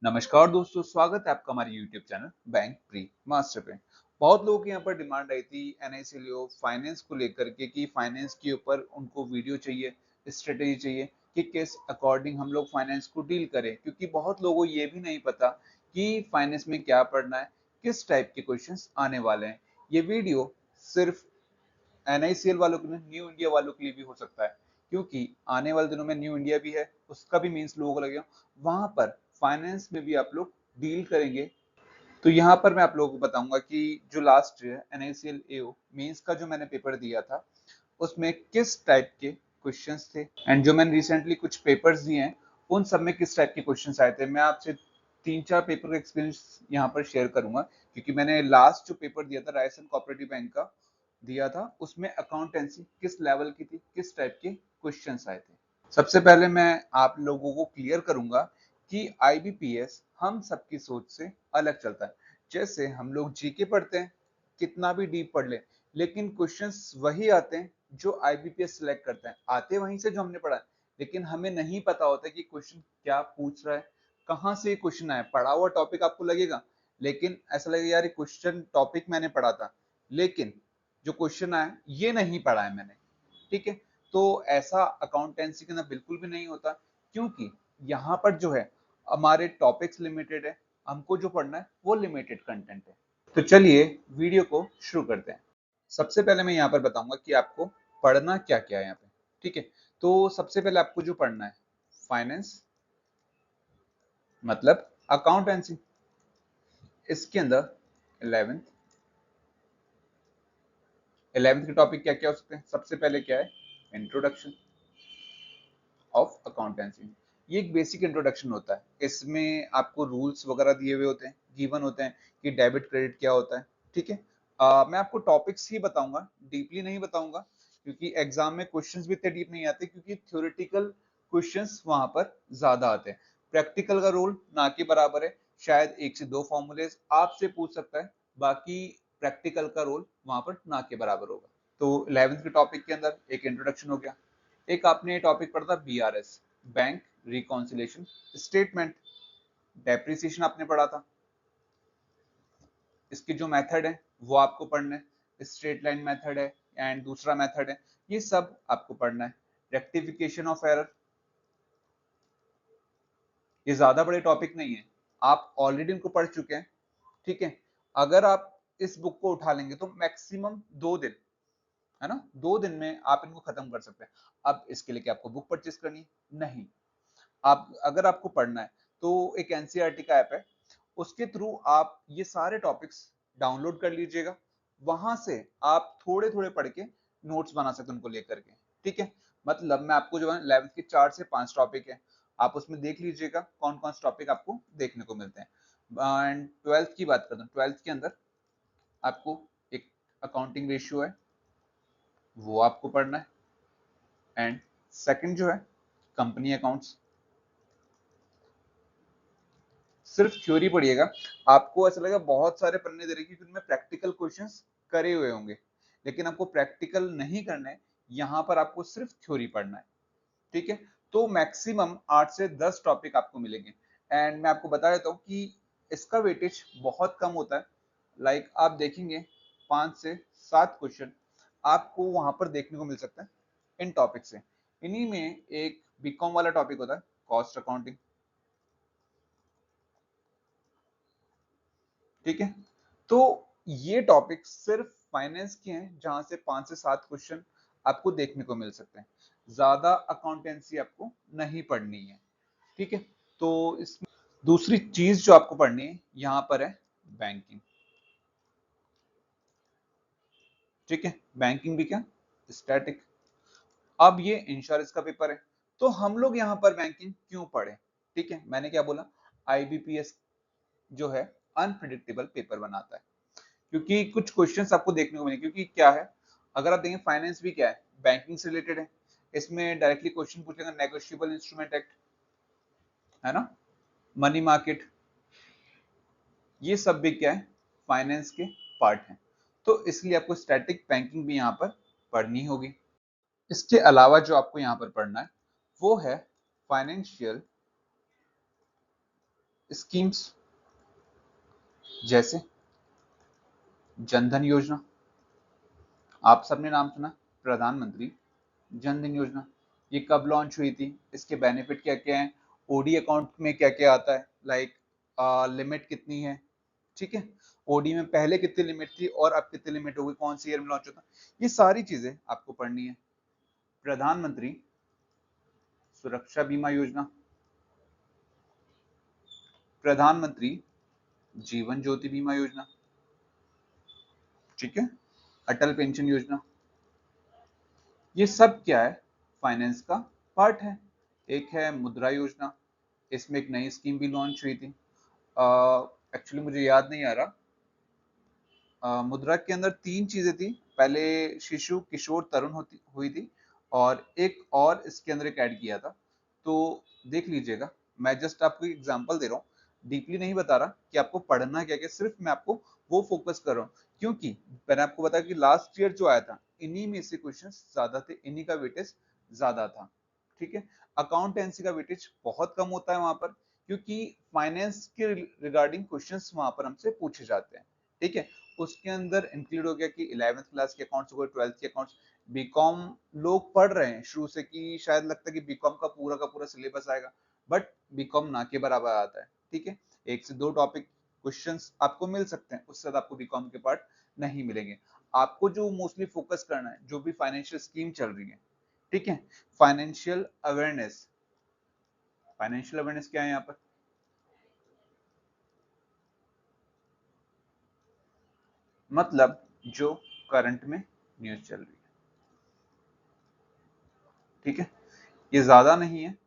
नमस्कार दोस्तों, स्वागत है आपका हमारे YouTube channel bank pre master पे। बहुत लोगों की यहाँ पर डिमांड आई थी एनआईसीएलओ फाइनेंस को लेकर के कि फाइनेंस के ऊपर उनको वीडियो चाहिए, स्ट्रेटेजी चाहिए कि किस अकॉर्डिंग हम लोग फाइनेंस को डील करें, क्योंकि बहुत लोगों को ये भी नहीं पता कि फाइनेंस में क्या पढ़ना है, किस टाइप के क्वेश्चंस आने वाले हैं। ये वीडियो सिर्फ एनआईसीएल वालों के लिए, न्यू इंडिया वालों के लिए भी हो सकता है, क्योंकि आने वाले दिनों में न्यू इंडिया भी है, उसका भी मीन्स लोगों को लगेगा, वहां पर फाइनेंस में भी आप लोग डील करेंगे। तो यहाँ पर मैं आप लोगों को बताऊंगा कि जो लास्ट एनआईसीएल एओ मेंस का जो मैंने पेपर दिया था, उसमें किस टाइप के क्वेश्चंस थे, एंड जो मैंने रिसेंटली कुछ पेपर्स दिए हैं उन सब में किस टाइप के क्वेश्चंस आए थे। मैं आपसे 3-4 पेपर का एक्सपीरियंस यहाँ पर शेयर करूंगा, क्योंकि मैंने लास्ट जो पेपर दिया था रायसन कोऑपरेटिव बैंक का दिया था, उसमें अकाउंटेंसी किस लेवल की थी, किस टाइप के क्वेश्चंस आए थे। सबसे पहले मैं आप लोगों को क्लियर करूंगा कि आईबीपीएस हम सबकी सोच से अलग चलता है। जैसे हम लोग जीके पढ़ते हैं, कितना भी डीप पढ़ ले, लेकिन क्वेश्चंस वही आते हैं जो आईबीपीएस सिलेक्ट करता है, आते वहीं से जो हमने पढ़ा है, लेकिन हमें नहीं पता होता कि क्वेश्चन क्या पूछ रहा है, कहाँ से क्वेश्चन आया। पढ़ा हुआ टॉपिक आपको लगेगा, लेकिन ऐसा लगेगा यार ये क्वेश्चन टॉपिक मैंने पढ़ा था, लेकिन जो क्वेश्चन आया ये नहीं पढ़ा है मैंने। ठीक है, तो ऐसा अकाउंटेंसी के अंदर बिल्कुल भी नहीं होता, क्योंकि यहाँ पर जो है हमारे टॉपिक्स लिमिटेड है, हमको जो पढ़ना है वो लिमिटेड कंटेंट है। तो चलिए वीडियो को शुरू करते हैं। सबसे पहले मैं यहाँ पर बताऊंगा कि आपको पढ़ना क्या क्या है यहाँ पे। ठीक है, तो सबसे पहले आपको जो पढ़ना है फाइनेंस मतलब अकाउंटेंसी, इसके अंदर 11th के टॉपिक क्या क्या हो सकते हैं। सबसे पहले क्या है, इंट्रोडक्शन ऑफ अकाउंटेंसी। ये एक बेसिक इंट्रोडक्शन होता है, इसमें आपको रूल्स वगैरह दिए हुए होते हैं, गिवन होते हैं कि डेबिट क्रेडिट क्या होता है। ठीक है, मैं आपको टॉपिक्स ही बताऊंगा, डीपली नहीं बताऊंगा, क्योंकि एग्जाम में क्वेश्चंस भी इतने डीप नहीं आते, क्योंकि थ्योरेटिकल क्वेश्चंस वहां पर ज्यादा आते हैं। प्रैक्टिकल का रोल ना के बराबर है, शायद 1 से 2 फॉर्मूले आपसे पूछ सकता है, बाकी प्रैक्टिकल का रोल वहां पर ना के बराबर होगा। तो 11th के टॉपिक के अंदर एक इंट्रोडक्शन हो गया। एक आपने टॉपिक पढ़ा था BRS, bank reconciliation statement, depreciation आपने पढ़ा था। इसके जो मेथड है वो आपको पढ़ना है, स्ट्रेट लाइन मेथड है एंड दूसरा मेथड है, ये सब आपको पढ़ना है। रेक्टिफिकेशन ऑफ एरर, ये ज्यादा बड़े टॉपिक नहीं है, आप ऑलरेडी इनको पढ़ चुके हैं। ठीक है, अगर आप इस बुक को उठा लेंगे तो मैक्सिमम 2 दिन, है ना, 2 दिन में आप इनको खत्म कर सकते हैं। अब इसके लिए क्या आपको बुक परचेस करनी है? नहीं। आप अगर आपको पढ़ना है तो एक एनसीईआरटी का ऐप है, उसके थ्रू आप ये सारे टॉपिक्स डाउनलोड कर लीजिएगा, वहां से आप थोड़े थोड़े पढ़ के नोट्स बना सकते हैं उनको लेकर के। ठीक है, मतलब मैं आपको जो है 11th के 4 से 5 टॉपिक है, आप उसमें देख लीजिएगा कौन कौन से टॉपिक आपको देखने को मिलते हैं। एंड 12th की बात करते हैं, 12th के अंदर आपको एक अकाउंटिंग रेशियो है, वो आपको पढ़ना है। एंड सेकंड जो है कंपनी अकाउंट्स, सिर्फ थ्योरी पढ़िएगा, आपको ऐसा लगेगा बहुत सारे पन्ने दे रखी, उनमें प्रैक्टिकल क्वेश्चंस करे हुए होंगे, लेकिन आपको प्रैक्टिकल नहीं करना है, यहाँ पर आपको सिर्फ थ्योरी पढ़ना है। ठीक है, तो मैक्सिमम 8 से 10 टॉपिक आपको मिलेंगे। एंड मैं आपको बता देता हूँ कि इसका वेटेज बहुत कम होता है, लाइक आप देखेंगे 5 से 7 क्वेश्चन आपको वहां पर देखने को मिल सकता है इन टॉपिक से। इन्हीं में एक बीकॉम वाला टॉपिक होता है कॉस्ट अकाउंटिंग। ठीक है, तो ये टॉपिक सिर्फ फाइनेंस के हैं जहां से 5 से 7 क्वेश्चन आपको देखने को मिल सकते हैं, ज्यादा अकाउंटेंसी आपको नहीं पढ़नी है। ठीक है, तो इसमें दूसरी चीज जो आपको पढ़नी है यहाँ पर है बैंकिंग। ठीक है, बैंकिंग भी क्या, स्टैटिक। अब ये इंश्योरेंस का पेपर है, तो हम लोग यहाँ पर बैंकिंग क्यों पढ़े? ठीक है, मैंने क्या बोला, आईबीपीएस जो है अनप्रिडिक्टेबल पेपर बनाता है, क्योंकि कुछ क्वेश्चंस आपको देखने को मिले, क्योंकि क्या है, अगर आप देखें फाइनेंस भी क्या है, बैंकिंग से रिलेटेड है, इसमें डायरेक्टली क्वेश्चन पूछेगा नेगोशिएबल इंस्ट्रूमेंट एक्ट, है ना, मनी मार्केट, ये सब भी क्या है, फाइनेंस के पार्ट हैं। तो इसलिए आपको स्टैटिक बैंकिंग भी यहाँ पर पढ़नी होगी। इसके अलावा जो आपको यहाँ पर पढ़ना है वो है फाइनेंशियल स्कीम्स जैसे जनधन योजना, आप सबने नाम सुना, प्रधानमंत्री जन धन योजना। ये कब लॉन्च हुई थी, इसके बेनिफिट क्या क्या हैं, ओडी अकाउंट में क्या क्या आता है, लाइक लिमिट कितनी है, ठीक है, ओडी में पहले कितनी लिमिट थी और अब कितनी लिमिट होगी, कौन सी ईयर में लॉन्च होता, ये सारी चीजें आपको पढ़नी है। प्रधानमंत्री सुरक्षा बीमा योजना, प्रधानमंत्री जीवन ज्योति बीमा योजना, ठीक है, अटल पेंशन योजना, ये सब क्या है, फाइनेंस का पार्ट है। एक है मुद्रा योजना, इसमें एक नई स्कीम भी लॉन्च हुई थी, एक्चुअली मुझे याद नहीं आ रहा। मुद्रा के अंदर तीन चीजें थी, पहले शिशु किशोर तरुण होती हुई थी और एक और इसके अंदर एक ऐड किया था, तो देख लीजिएगा। मैं जस्ट आपको एक एग्जांपल दे रहा हूँ, डीपली नहीं बता रहा कि आपको पढ़ना क्या क्या, सिर्फ मैं आपको वो फोकस कर रहा हूँ, क्योंकि मैंने आपको बताया कि लास्ट ईयर जो आया था इन्हीं में से क्वेश्चन ज्यादा थे, इन्हीं का वेटेज ज्यादा था, ठीक है। अकाउंटेंसी का वेटेज बहुत कम होता है वहां पर, क्योंकि फाइनेंस के रिगार्डिंग क्वेश्चंस वहां पर हमसे पूछे जाते हैं, ठीक है। उसके अंदर इंक्लूड हो गया कि 11th क्लास के अकाउंट्स हो गए, 12th के अकाउंट्स, बीकॉम लोग पढ़ रहे हैं शुरू से, कि शायद लगता है कि बीकॉम का पूरा सिलेबस आएगा, बट बीकॉम ना के बराबर आता है, ठीक है। एक से दो टॉपिक क्वेश्चंस आपको मिल सकते हैं, उससे ज्यादा आपको बीकॉम के पार्ट नहीं मिलेंगे। आपको जो मोस्टली फोकस करना है, जो भी फाइनेंशियल स्कीम चल रही है, ठीक है, फाइनेंशियल अवेयरनेस, फाइनेंशियल अवेयरनेस क्या है यहाँ पर, मतलब जो करंट में न्यूज चल रही है, ठीक है, ये ज्यादा नहीं है।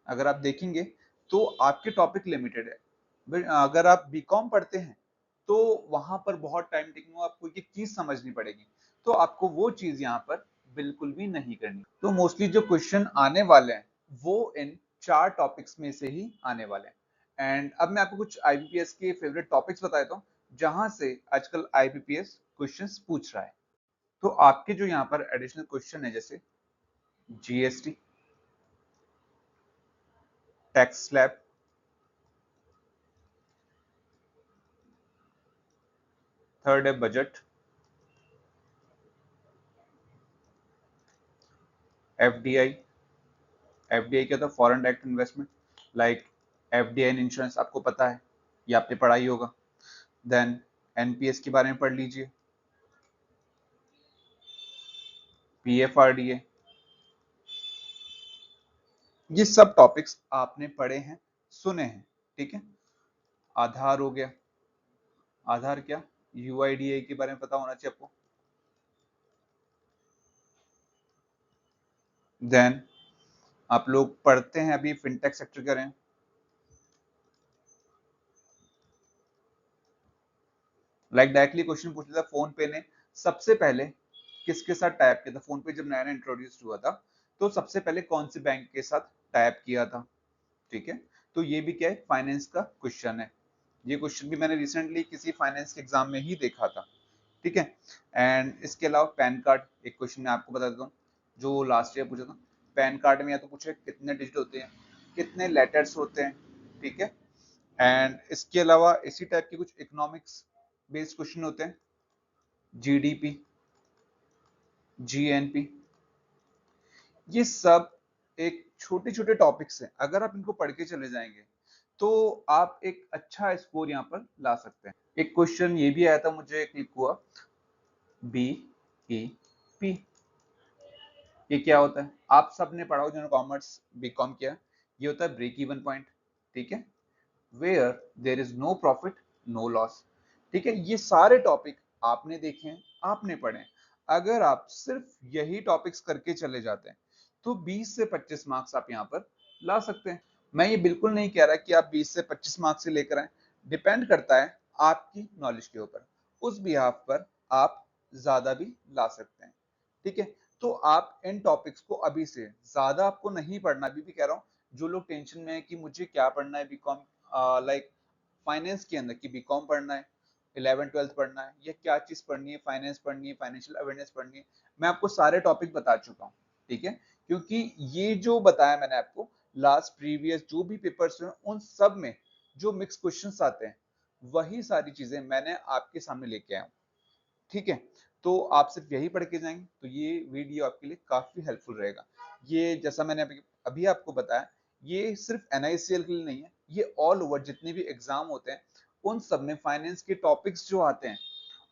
अगर आप देखेंगे तो आपके टॉपिक लिमिटेड है, अगर आप बीकॉम पढ़ते हैं तो वहां पर बहुत टाइम टेकिंग, आपको ये चीज समझनी पड़ेगी, तो आपको वो चीज यहाँ पर बिल्कुल भी नहीं करनी। तो मोस्टली जो क्वेश्चन आने वाले हैं वो इन चार टॉपिक्स में से ही आने वाले हैं। एंड अब मैं आपको कुछ आईबीपीएस के फेवरेट टॉपिक्स बता देता हूँ, जहां से आजकल आईबीपीएस क्वेश्चंस पूछ रहा है। तो आपके जो यहाँ पर एडिशनल क्वेश्चन है, जैसे जीएसटी, टैक्स स्लैब, थर्ड है बजट, एफडीआई, एफडीआई क्या था, foreign direct investment, like FDI in insurance, आपको पता है, ये आपने पढ़ा ही होगा। देन एनपीएस के बारे में पढ़ लीजिए, पीएफआरडीए, ये सब टॉपिक्स आपने पढ़े हैं, सुने हैं, ठीक है। आधार हो गया, आधार क्या, यूआईडीए के बारे में पता होना चाहिए आपको। देन आप लोग पढ़ते हैं अभी फिनटेक सेक्टर के बारे में, लाइक डायरेक्टली क्वेश्चन पूछ लिया था, फोन पे ने सबसे पहले किसके साथ टाइप किया था, फोन पे जब नया नया इंट्रोड्यूस हुआ था तो सबसे पहले कौन से बैंक के साथ टाइप किया था, ठीक है। तो ये भी क्या है, फाइनेंस का क्वेश्चन है, ये क्वेश्चन भी मैंने रिसेंटली किसी फाइनेंस के एग्जाम में ही देखा था, ठीक है। एंड इसके अलावा पैन कार्ड, एक क्वेश्चन मैं आपको बता देता हूँ जो लास्ट ईयर पूछा था। पैन कार्ड में या तो पूछे कितने डिजिट होते हैं, कितने लेटर्स होते हैं, ठीक है। एंड इसके अलावा इसी टाइप के कुछ इकोनॉमिक्स बेस्ड क्वेश्चन होते हैं, जीडीपी, जीएनपी, ये सब एक छोटे छोटे टॉपिक्स हैं, अगर आप इनको पढ़ के चले जाएंगे तो आप एक अच्छा स्कोर यहाँ पर ला सकते हैं। एक क्वेश्चन ये भी आया था, मुझे क्लिक हुआ, बी ई पी, ये क्या होता है, आप सबने पढ़ा हो जिन्होंने कॉमर्स बीकॉम किया, ये होता है ब्रेक इवन पॉइंट, ठीक है, where there is no profit no loss, ठीक है। ये सारे टॉपिक आपने देखे हैं, आपने पढ़े हैं, अगर आप सिर्फ यही टॉपिक्स करके चले जाते हैं तो 20 से 25 मार्क्स आप यहाँ पर ला सकते हैं। मैं ये बिल्कुल नहीं कह रहा कि आप 20 से 25 मार्क्स से लेकर आए, डिपेंड करता है आपकी नॉलेज के ऊपर, उस बिहाफ पर आप ज्यादा भी ला सकते हैं, ठीक है। तो आप इन टॉपिक्स को अभी से ज्यादा आपको नहीं पढ़ना, अभी भी कह रहा हूँ, जो लोग टेंशन में है कि मुझे क्या पढ़ना है बीकॉम, लाइक फाइनेंस के अंदर, कि बीकॉम पढ़ना है, 11 12 पढ़ना है, या क्या चीज पढ़नी है, फाइनेंस पढ़नी है, फाइनेंशियल अवेयरनेस पढ़नी है, मैं आपको सारे टॉपिक बता चुका हूँ, ठीक है। क्योंकि ये जो बताया मैंने आपको, लास्ट प्रीवियस जो भी पेपर्स हुए उन सब में जो मिक्स क्वेश्चंस आते हैं वही सारी चीजें मैंने आपके सामने लेके आया हूँ। ठीक है, तो आप सिर्फ यही पढ़ के जाएंगे तो ये वीडियो आपके लिए काफी हेल्पफुल रहेगा। ये जैसा मैंने अभी अभी आपको बताया, ये सिर्फ एनआईसीएल के लिए नहीं है, ये ऑल ओवर जितने भी एग्जाम होते हैं उन सब में फाइनेंस के टॉपिक्स जो आते हैं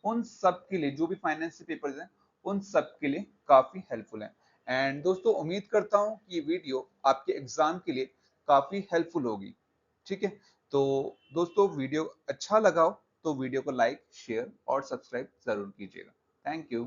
उन सब के लिए, जो भी फाइनेंस के पेपर्स हैं उन सब के लिए काफी हेल्पफुल है। एंड दोस्तों उम्मीद करता हूँ कि ये वीडियो आपके एग्जाम के लिए काफी हेल्पफुल होगी। ठीक है, तो दोस्तों वीडियो अच्छा लगा हो तो वीडियो को लाइक शेयर और सब्सक्राइब जरूर कीजिएगा। Thank you.